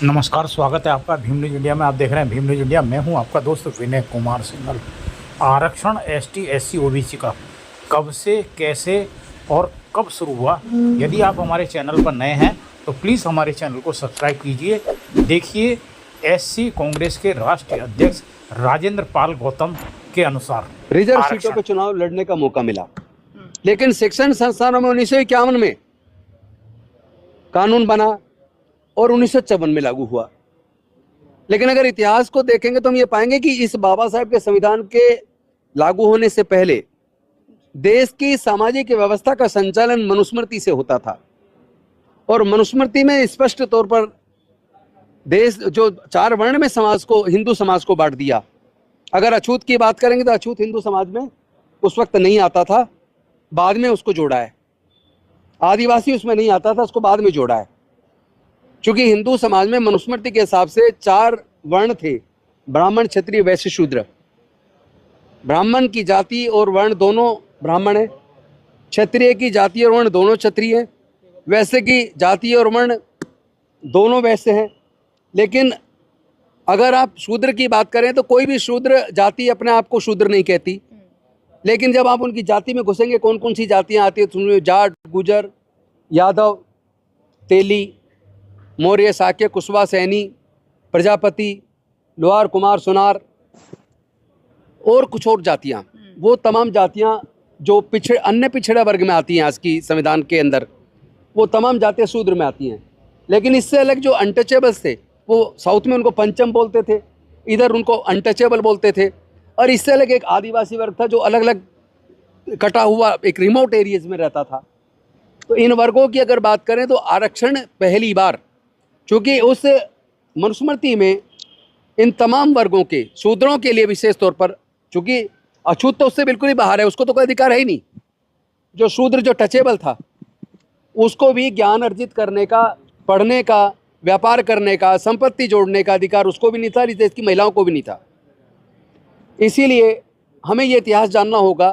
नमस्कार, स्वागत है आपका भीम न्यूज इंडिया में। आप देख रहे हैं भीम न्यूज इंडिया। मैं हूं आपका दोस्त विनय कुमार सिंघल। आरक्षण एसटी एससी ओबीसी का कब से, कैसे और कब शुरू हुआ? यदि आप हमारे चैनल पर नए हैं तो प्लीज़ हमारे चैनल को सब्सक्राइब कीजिए। देखिए, एससी कांग्रेस के राष्ट्रीय अध्यक्ष राजेंद्र पाल गौतम के अनुसार रिजर्व सीटों पर चुनाव लड़ने का मौका मिला, लेकिन शिक्षण संस्थानों में 1951 में कानून बना और 1954 में लागू हुआ। लेकिन अगर इतिहास को देखेंगे तो हम ये पाएंगे कि इस बाबा साहेब के संविधान के लागू होने से पहले देश की सामाजिक व्यवस्था का संचालन मनुस्मृति से होता था। और मनुस्मृति में स्पष्ट तौर पर देश जो 4 वर्ण में समाज को, हिंदू समाज को बांट दिया। अगर अछूत की बात करेंगे तो अछूत हिंदू समाज में उस वक्त नहीं आता था, बाद में उसको जोड़ा है। आदिवासी उसमें नहीं आता था, उसको बाद में जोड़ा है। क्योंकि हिंदू समाज में मनुस्मृति के हिसाब से 4 वर्ण थे, ब्राह्मण, क्षत्रिय, वैश्य, शूद्र। ब्राह्मण की जाति और वर्ण दोनों ब्राह्मण है, क्षत्रिय की जाति और वर्ण दोनों क्षत्रिय है, वैश्य की जाति और वर्ण दोनों वैश्य हैं। लेकिन अगर आप शूद्र की बात करें तो कोई भी शूद्र जाति अपने आप को शूद्र नहीं कहती। लेकिन जब आप उनकी जाति में घुसेंगे, कौन कौन सी जातियां आती है तो उनमें जाट, गुजर, यादव, तेली, मौर्य, शाक्य, कुशवा, सैनी, प्रजापति, लोहार, कुमार, सोनार और कुछ और जातियां, वो तमाम जातियां जो अन्य पिछड़े वर्ग में आती हैं आज की संविधान के अंदर, वो तमाम जातियां शूद्र में आती हैं। लेकिन इससे अलग जो अनटचेबल्स थे, वो साउथ में उनको पंचम बोलते थे, इधर उनको अनटचेबल बोलते थे। और इससे अलग एक आदिवासी वर्ग था जो अलग अलग कटा हुआ एक रिमोट एरियाज में रहता था। तो इन वर्गों की अगर बात करें तो आरक्षण पहली बार, चूँकि उस मनुस्मृति में इन तमाम वर्गों के, शूद्रों के लिए विशेष तौर पर, चूँकि अछूत तो उससे बिल्कुल ही बाहर है, उसको तो कोई अधिकार है ही नहीं। जो शूद्र, जो टचेबल था, उसको भी ज्ञान अर्जित करने का, पढ़ने का, व्यापार करने का, संपत्ति जोड़ने का अधिकार उसको भी नहीं था, इस देश की महिलाओं को भी नहीं था। इसीलिए हमें ये इतिहास जानना होगा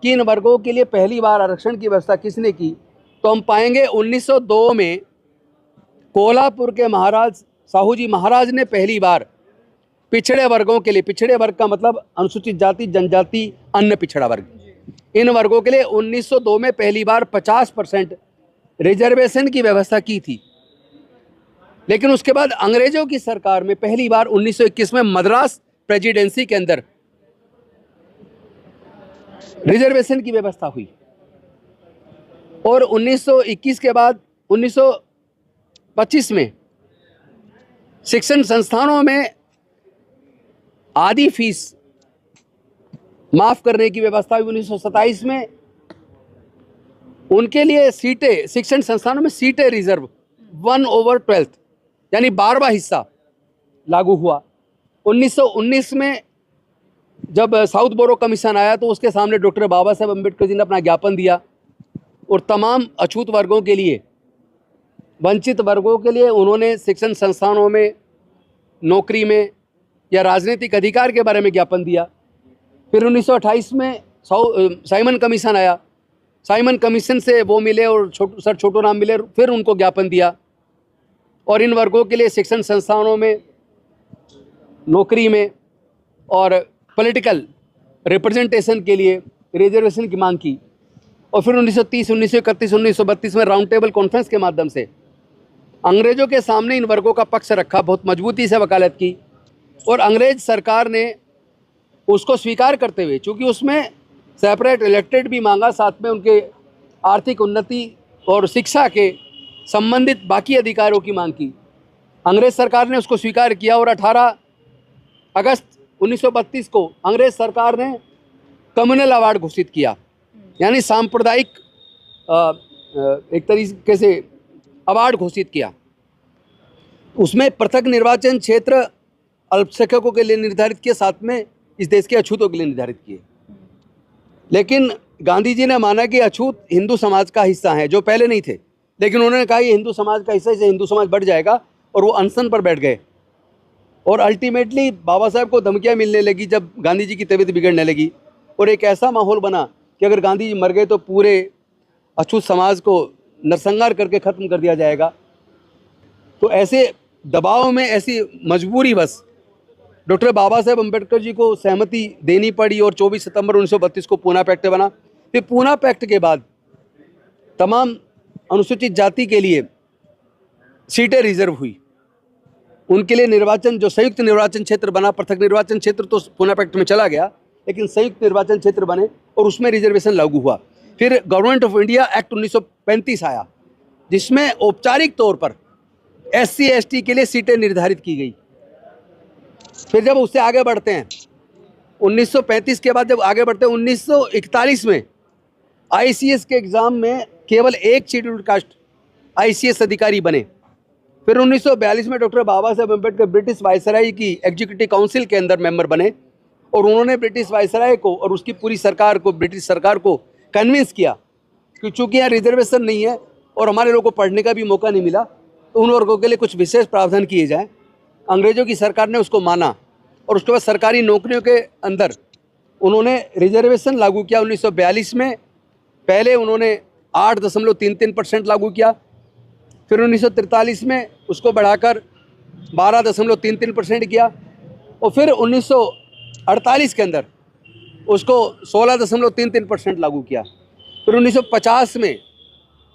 कि इन वर्गों के लिए पहली बार आरक्षण की व्यवस्था किसने की। तो हम पाएंगे 1902 में कोल्हापुर के महाराज साहू जी महाराज ने पहली बार पिछड़े वर्गों के लिए, पिछड़े वर्ग का मतलब अनुसूचित जाति, जनजाति, अन्य पिछड़ा वर्ग, इन वर्गों के लिए 1902 में पहली बार 50% रिजर्वेशन की व्यवस्था की थी। लेकिन उसके बाद अंग्रेजों की सरकार में पहली बार 1921 में मद्रास प्रेसिडेंसी के अंदर रिजर्वेशन की व्यवस्था हुई। और 1921 के बाद 1925 में शिक्षण संस्थानों में आधी फीस माफ करने की व्यवस्था हुई। 1927 में उनके लिए सीटें, शिक्षण संस्थानों में सीटें रिजर्व 1/12 यानी 12वां हिस्सा लागू हुआ। 1919 में जब साउथ बोरो कमीशन आया तो उसके सामने डॉक्टर बाबा साहेब अम्बेडकर जी ने अपना ज्ञापन दिया और तमाम अछूत वर्गों के लिए, वंचित वर्गों के लिए उन्होंने शिक्षण संस्थानों में, नौकरी में या राजनीतिक अधिकार के बारे में ज्ञापन दिया। फिर 1928 में साइमन कमीशन आया, साइमन कमीशन से वो मिले और सर छोटू राम मिले, फिर उनको ज्ञापन दिया और इन वर्गों के लिए शिक्षण संस्थानों में, नौकरी में और पॉलिटिकल रिप्रेजेंटेशन के लिए रिजर्वेशन की मांग की। और फिर 1930, 1931, 1932 में राउंड टेबल कॉन्फ्रेंस के माध्यम से अंग्रेजों के सामने इन वर्गों का पक्ष रखा, बहुत मजबूती से वकालत की और अंग्रेज सरकार ने उसको स्वीकार करते हुए, चूँकि उसमें सेपरेट इलेक्टेड भी मांगा, साथ में उनके आर्थिक उन्नति और शिक्षा के संबंधित बाकी अधिकारों की मांग की। अंग्रेज सरकार ने उसको स्वीकार किया और 18 अगस्त 1932 को अंग्रेज सरकार ने कम्युनल अवार्ड घोषित किया, यानी सांप्रदायिक एक तरीके से अवार्ड घोषित किया। उसमें पृथक निर्वाचन क्षेत्र अल्पसंख्यकों के लिए निर्धारित किए, साथ में इस देश के अछूतों के लिए निर्धारित किए। लेकिन गांधी जी ने माना कि अछूत हिंदू समाज का हिस्सा है, जो पहले नहीं थे। लेकिन उन्होंने कहा ये हिंदू समाज का हिस्सा, इससे हिंदू समाज बढ़ जाएगा, और वो अनशन पर बैठ गए। और अल्टीमेटली बाबा साहब को धमकियाँ मिलने लगी जब गांधी जी की तबीयत बिगड़ने लगी और एक ऐसा माहौल बना कि अगर गांधी जी मर गए तो पूरे अछूत समाज को नरसंहार करके ख़त्म कर दिया जाएगा। तो ऐसे दबाव में, ऐसी मजबूरी बस डॉक्टर बाबा साहेब अम्बेडकर जी को सहमति देनी पड़ी और 24 सितंबर 1932 को पूना पैक्ट बना। फिर पूना पैक्ट के बाद तमाम अनुसूचित जाति के लिए सीटें रिजर्व हुई। उनके लिए निर्वाचन, जो संयुक्त निर्वाचन क्षेत्र बना, पृथक निर्वाचन क्षेत्र तो पूना पैक्ट में चला गया, लेकिन संयुक्त निर्वाचन क्षेत्र बने और उसमें रिजर्वेशन लागू हुआ। फिर गवर्नमेंट ऑफ इंडिया एक्ट 1935 आया, जिसमें औपचारिक तौर पर SC ST के लिए सीटें निर्धारित की गई। फिर जब उससे आगे बढ़ते हैं 1935 के बाद, जब आगे बढ़ते हैं 1941 में ICS के एग्ज़ाम में केवल एक शेड्यूल्ड कास्ट ICS अधिकारी बने। फिर 1942 में doctor Baba Saheb Ambedkar British viceroy की एग्जीक्यूटिव काउंसिल के अंदर मेंबर बने और उन्होंने ब्रिटिश वायसराय को और उसकी पूरी सरकार को, ब्रिटिश सरकार को कन्विंस किया कि चूँकि यहाँ रिजर्वेशन नहीं है और हमारे लोगों को पढ़ने का भी मौका नहीं मिला, तो उन वर्गों के लिए कुछ विशेष प्रावधान किए जाएँ। अंग्रेज़ों की सरकार ने उसको माना और उसके बाद सरकारी नौकरियों के अंदर उन्होंने रिजर्वेशन लागू किया। 1942 में पहले उन्होंने 8.33% लागू किया, फिर 1943 में उसको बढ़ाकर 12.33% किया और फिर 1948 के अंदर उसको 16.33% लागू किया। फिर 1950 में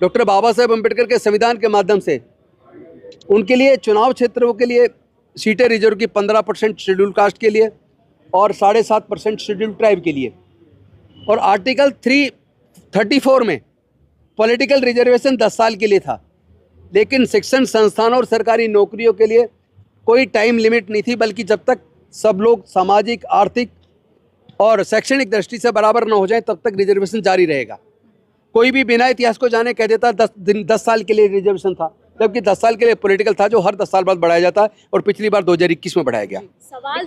डॉक्टर बाबा साहेब अम्बेडकर के संविधान के माध्यम से उनके लिए चुनाव क्षेत्रों के लिए सीटें रिजर्व की 15% शेड्यूल कास्ट के लिए और 7.5% शेड्यूल ट्राइब के लिए। और आर्टिकल 334 में पॉलिटिकल रिजर्वेशन 10 साल के लिए था, लेकिन शिक्षण संस्थानों और सरकारी नौकरियों के लिए कोई टाइम लिमिट नहीं थी, बल्कि जब तक सब लोग सामाजिक, आर्थिक और शैक्षणिक दृष्टि से बराबर न हो जाए तब तक रिजर्वेशन जारी रहेगा। कोई भी बिना इतिहास को जाने कह देता 10 साल के लिए रिजर्वेशन था, जबकि 10 साल के लिए पॉलिटिकल था, जो हर 10 साल बाद बढ़ाया जाता है और पिछली बार 2021 में बढ़ाया गया। सवाल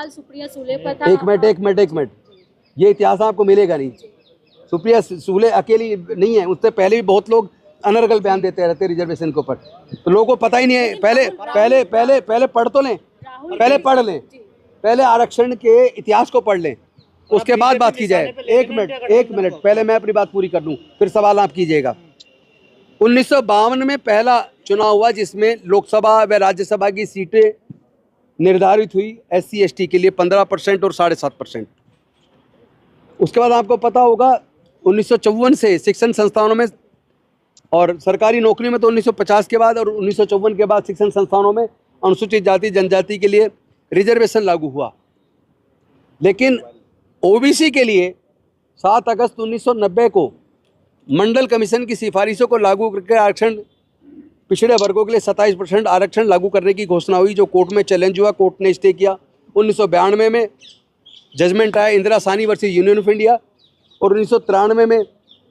सुप्रिया सुले पर था। एक मिनट, ये इतिहास आपको मिलेगा नहीं। सुप्रिया सुले अकेली नहीं है, उससे पहले भी बहुत लोग अनर्गल बयान देते रहते रिजर्वेशन के ऊपर, तो लोगों को पता ही नहीं है। पहले पढ़ तो लें, पहले आरक्षण के इतिहास को पढ़ लें, उसके बाद बात की जाए। एक मिनट, पहले मैं अपनी बात पूरी कर लूँ, फिर सवाल आप कीजिएगा। 1952 में पहला चुनाव हुआ जिसमें लोकसभा व राज्यसभा की सीटें निर्धारित हुई SC ST के लिए 15% और 7.5%। उसके बाद आपको पता होगा 1954 से शिक्षण संस्थानों में और सरकारी नौकरी में तो 1950 के बाद और 1954 के बाद शिक्षण संस्थानों में अनुसूचित जाति जनजाति के लिए रिजर्वेशन लागू हुआ। लेकिन OBC के लिए 7 अगस्त 1990 को मंडल कमीशन की सिफारिशों को लागू करके आरक्षण, पिछड़े वर्गों के लिए 27% आरक्षण लागू करने की घोषणा हुई, जो कोर्ट में चैलेंज हुआ, कोर्ट ने स्टे किया। 1992 में जजमेंट आया Indira Sahni versus union of India और 1993 में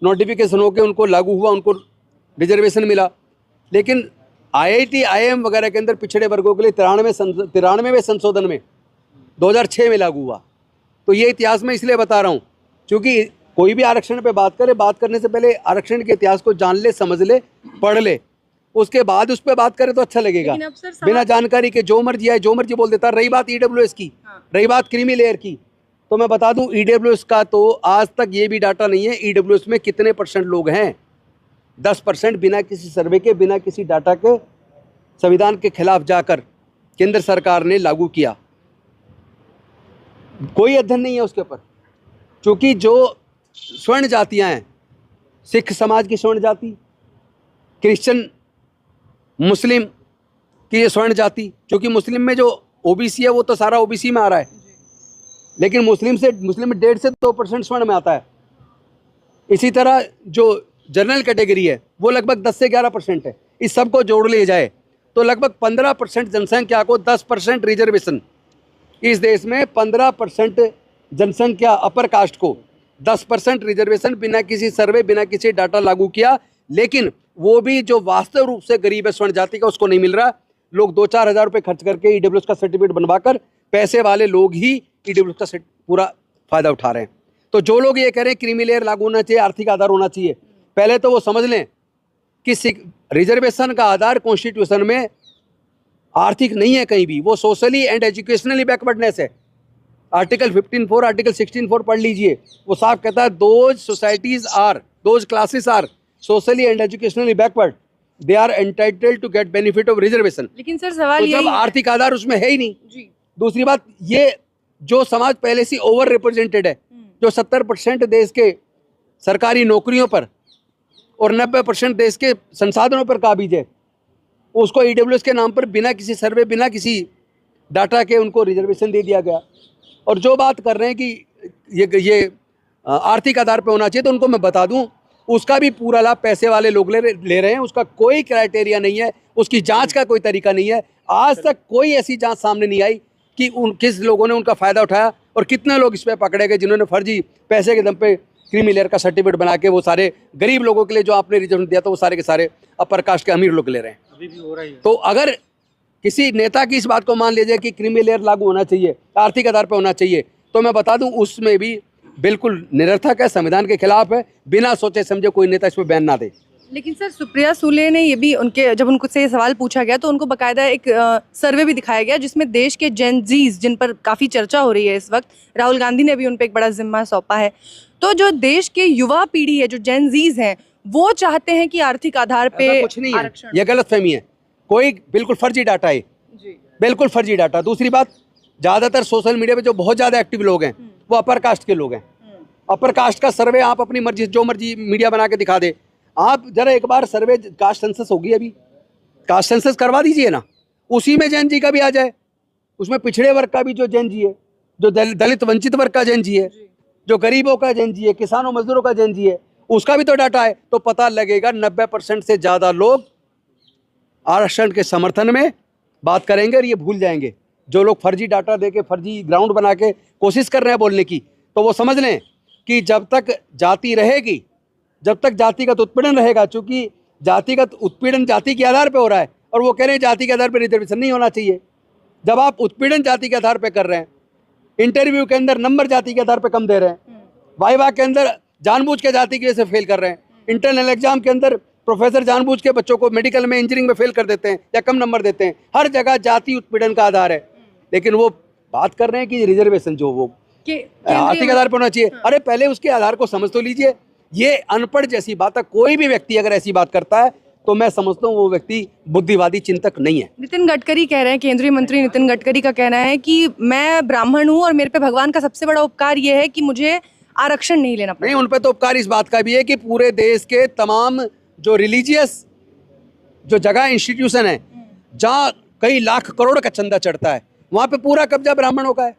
नोटिफिकेशन होकर उनको लागू हुआ, उनको रिजर्वेशन मिला। लेकिन IIT IIM वगैरह के अंदर पिछड़े वर्गों के लिए 93वें संशोधन में 2006 में लागू हुआ। तो ये इतिहास मैं इसलिए बता रहा हूँ क्योंकि कोई भी आरक्षण पे बात करे, बात करने से पहले आरक्षण के इतिहास को जान ले, समझ ले, पढ़ ले, उसके बाद उस पर बात करे तो अच्छा लगेगा। बिना जानकारी के जो मर्जी आए जो मर्जी बोल देता। रही बात EWS की, रही बात क्रीमी लेयर की, तो मैं बता दूं EWS का तो आज तक ये भी डाटा नहीं है EWS में कितने % लोग हैं। 10% बिना किसी सर्वे के, बिना किसी डाटा के, संविधान के खिलाफ जाकर केंद्र सरकार ने लागू किया। कोई अध्ययन नहीं है उसके ऊपर, क्योंकि जो स्वर्ण जातियां हैं, सिख समाज की स्वर्ण जाति, क्रिश्चियन, मुस्लिम की ये स्वर्ण जाति, क्योंकि मुस्लिम में जो OBC है वो तो सारा OBC में आ रहा है, लेकिन मुस्लिम में 1.5 से 2% स्वर्ण में आता है। इसी तरह जो जनरल कैटेगरी है वो लगभग 10 से 11% है। इस सब को जोड़ लिया जाए तो लगभग 15% जनसंख्या को 10% रिजर्वेशन, इस देश में 15% जनसंख्या अपर कास्ट को 10% रिजर्वेशन बिना किसी सर्वे, बिना किसी डाटा लागू किया। लेकिन वो भी जो वास्तव रूप से गरीब है स्वर्ण जाति का, उसको नहीं मिल रहा। लोग 2-4 हज़ार रुपये खर्च करके EWS का सर्टिफिकेट बनवाकर, पैसे वाले लोग ही EWS का पूरा फायदा उठा रहे हैं। तो जो लोग ये कह रहे हैं क्रीमी लेयर लागू होना चाहिए, आर्थिक आधार होना चाहिए, पहले तो वो समझ लें कि रिजर्वेशन का आधार कॉन्स्टिट्यूशन में आर्थिक नहीं है कहीं भी, वो सोशली एंड एजुकेशनली बैकवर्डनेस है। आर्टिकल 15(4), आर्टिकल 16(4) पढ़ लीजिए, वो साफ कहता है those societies are, those classes are socially and educationally backward they are entitled to get benefit of reservation. लेकिन सर सवाल तो यही जब आर्थिक आधार उसमें है ही नहीं। जी दूसरी बात, ये जो समाज पहले से ओवर रिप्रेजेंटेड है, जो 70% देश के सरकारी नौकरियों पर और 90% देश के संसाधनों पर काबिज है, उसको ईडब्ल्यूएस के नाम पर बिना किसी सर्वे, बिना किसी डाटा के उनको रिजर्वेशन दे दिया गया। और जो बात कर रहे हैं कि ये आर्थिक आधार पर होना चाहिए, तो उनको मैं बता दूं, उसका भी पूरा लाभ पैसे वाले लोग ले रहे हैं। उसका कोई क्राइटेरिया नहीं है, उसकी जांच का कोई तरीका नहीं है। आज तक कोई ऐसी जांच सामने नहीं आई कि किस लोगों ने उनका फ़ायदा उठाया और कितने लोग इस पर पकड़े गए जिन्होंने फर्जी पैसे के दम पे क्रीमी लेयर का सर्टिफिकेट बना के वो सारे गरीब लोगों के लिए जो आपने रिजर्व दिया था वो सारे के सारे अपर कास्ट के अमीर लोग ले रहे हैं। अभी भी हो रहा है। तो अगर किसी नेता की इस बात को मान लीजिए कि क्रीमी लेयर लागू होना चाहिए, आर्थिक आधार पर होना चाहिए, तो मैं बता दूं उसमें भी बिल्कुल निरर्थक है, संविधान के खिलाफ है। बिना सोचे समझे कोई नेता इस पर बयान ना दे। लेकिन सर सुप्रिया सुले ने ये भी जब उनसे ये सवाल पूछा गया तो उनको बकायदा एक सर्वे भी दिखाया गया जिसमें देश के जेन जीज, जिन पर काफ़ी चर्चा हो रही है इस वक्त, राहुल गांधी ने भी उन पर एक बड़ा जिम्मा सौंपा है। तो जो देश के युवा पीढ़ी है, जो जेन जीज हैं, वो चाहते हैं कि आर्थिक आधार पे कुछ नहीं है, यह गलतफहमी है। कोई बिल्कुल फर्जी डाटा है, बिल्कुल फर्जी डाटा। दूसरी बात, ज़्यादातर सोशल मीडिया पे जो बहुत ज़्यादा एक्टिव लोग हैं वो अपर कास्ट के लोग हैं। अपर कास्ट का सर्वे आप अपनी मर्जी, जो मर्जी मीडिया बना के दिखा दे। आप जरा एक बार सर्वे, कास्ट सेंसस होगी, अभी कास्ट सेंसस करवा दीजिए ना, उसी में जैन जी का भी आ जाए। उसमें पिछड़े वर्ग का भी जो जैन जी है, जो दलित वंचित वर्ग का जैन जी है, जो गरीबों का जैन जी है, किसानों मजदूरों का जैन जी है, उसका भी तो डाटा है। तो पता लगेगा 90% से ज़्यादा लोग आरक्षण के समर्थन में बात करेंगे और ये भूल जाएंगे। जो लोग फर्जी डाटा दे के, फर्जी ग्राउंड बना के कोशिश कर रहे हैं बोलने की, तो वो समझ लें कि जब तक जाति रहेगी, जब तक जातिगत उत्पीड़न रहेगा, चूंकि जातिगत उत्पीड़न जाति के आधार पर हो रहा है और वो कह रहे हैं जाति के आधार पर रिजर्वेशन नहीं होना चाहिए। जब आप उत्पीड़न जाति के आधार पर कर रहे हैं, इंटरव्यू के अंदर नंबर जाति के आधार पर कम दे रहे हैं, वाइवा के अंदर जानबूझ के जाति की वजह से फेल कर रहे हैं, इंटरनल एग्जाम के अंदर प्रोफेसर जानबूझ के बच्चों को मेडिकल में, इंजीनियरिंग में फेल कर देते हैं या कम नंबर देते हैं। हर जगह जाति उत्पीड़न का आधार है। लेकिन वो बात कर रहे हैं कि रिजर्वेशन जो वो आर्थिक आधार पर होना चाहिए। अरे पहले उसके आधार को समझ तो लीजिए। ये अनपढ़ जैसी बात है। कोई भी व्यक्ति अगर ऐसी बात करता है तो मैं समझता हूँ वो व्यक्ति बुद्धिवादी चिंतक नहीं है। नितिन गडकरी कह रहे हैं, केंद्रीय मंत्री नितिन गडकरी का कहना है कि मैं ब्राह्मण हूँ और मेरे पे भगवान का सबसे बड़ा उपकार ये है कि मुझे आरक्षण नहीं लेना पड़ा। नहीं, उन पे तो उपकार इस बात का भी है कि पूरे देश के तमाम जो रिलीजियस जो जगह इंस्टीट्यूशन है, जहाँ कई लाख करोड़ का चंदा चढ़ता है, वहाँ पे पूरा कब्जा ब्राह्मणों का है।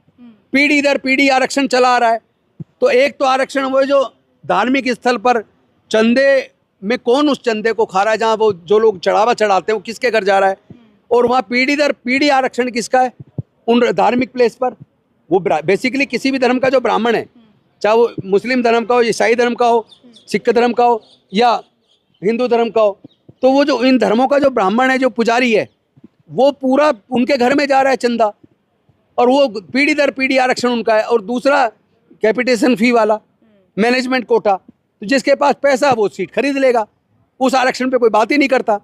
पीढ़ी दर पीढ़ी आरक्षण चला आ रहा है। तो एक तो आरक्षण वो जो धार्मिक स्थल पर चंदे में कौन उस चंदे को खा रहा है, जहाँ वो जो लोग चढ़ावा चढ़ाते हैं वो किसके घर जा रहा है, और वहाँ पीढ़ी दर पीढ़ी आरक्षण किसका है उन धार्मिक प्लेस पर। वो बेसिकली किसी भी धर्म का जो ब्राह्मण है, चाहे वो मुस्लिम धर्म का हो, ईसाई धर्म का हो, सिख धर्म का हो या हिंदू धर्म का हो, तो वो जो इन धर्मों का जो ब्राह्मण है, जो पुजारी है, वो पूरा उनके घर में जा रहा है चंदा, और वो पीढ़ी दर पीढ़ी आरक्षण उनका है। और दूसरा कैपिटेशन फी वाला मैनेजमेंट कोटा, तो जिसके पास पैसा वो सीट खरीद लेगा, उस आरक्षण पे कोई बात ही नहीं करता।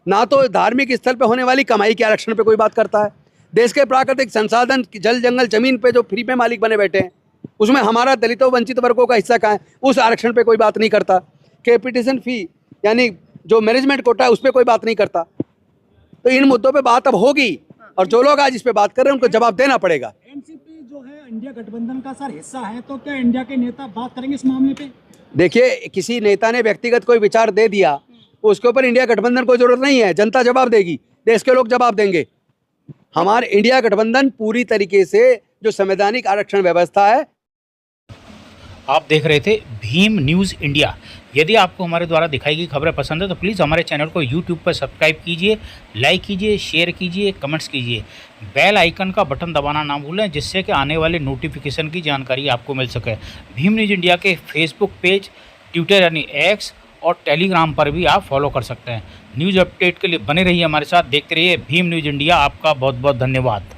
ना तो धार्मिक स्थल पे होने वाली कमाई के आरक्षण पे कोई बात करता है। देश के प्राकृतिक संसाधन, जल जंगल जमीन पे जो फ्री में मालिक बने बैठे हैं, उसमें हमारा दलितों वंचित वर्गों का हिस्सा कहाँ है, उस आरक्षण पे कोई बात नहीं करता। कैपिटेशन फी यानी जो मैनेजमेंट कोटा है उस पर कोई बात नहीं करता। तो इन मुद्दों पे बात अब होगी, और जो लोग आज इस पे बात कर रहे हैं उनको जवाब देना पड़ेगा। एनसीपी जो है इंडिया गठबंधन का सर हिस्सा है, तो क्या इंडिया के नेता बात करेंगे इस मामले पे? देखिए, किसी नेता ने व्यक्तिगत कोई विचार दे दिया, उसके ऊपर इंडिया गठबंधन को जरूरत नहीं है। जनता जवाब देगी, देश के लोग जवाब देंगे। हमारे इंडिया गठबंधन पूरी तरीके से जो संवैधानिक आरक्षण व्यवस्था है। आप देख रहे थे भीम न्यूज़ इंडिया। यदि आपको हमारे द्वारा दिखाई गई खबरें पसंद है तो प्लीज़ हमारे चैनल को यूट्यूब पर सब्सक्राइब कीजिए, लाइक कीजिए, शेयर कीजिए, कमेंट्स कीजिए। बेल आइकन का बटन दबाना ना भूलें, जिससे कि आने वाले नोटिफिकेशन की जानकारी आपको मिल सके। भीम न्यूज़ इंडिया के फेसबुक पेज, ट्विटर यानी एक्स और टेलीग्राम पर भी आप फॉलो कर सकते हैं। न्यूज़ अपडेट के लिए बने रहिए हमारे साथ, देखते रहिए भीम न्यूज़ इंडिया। आपका बहुत बहुत धन्यवाद।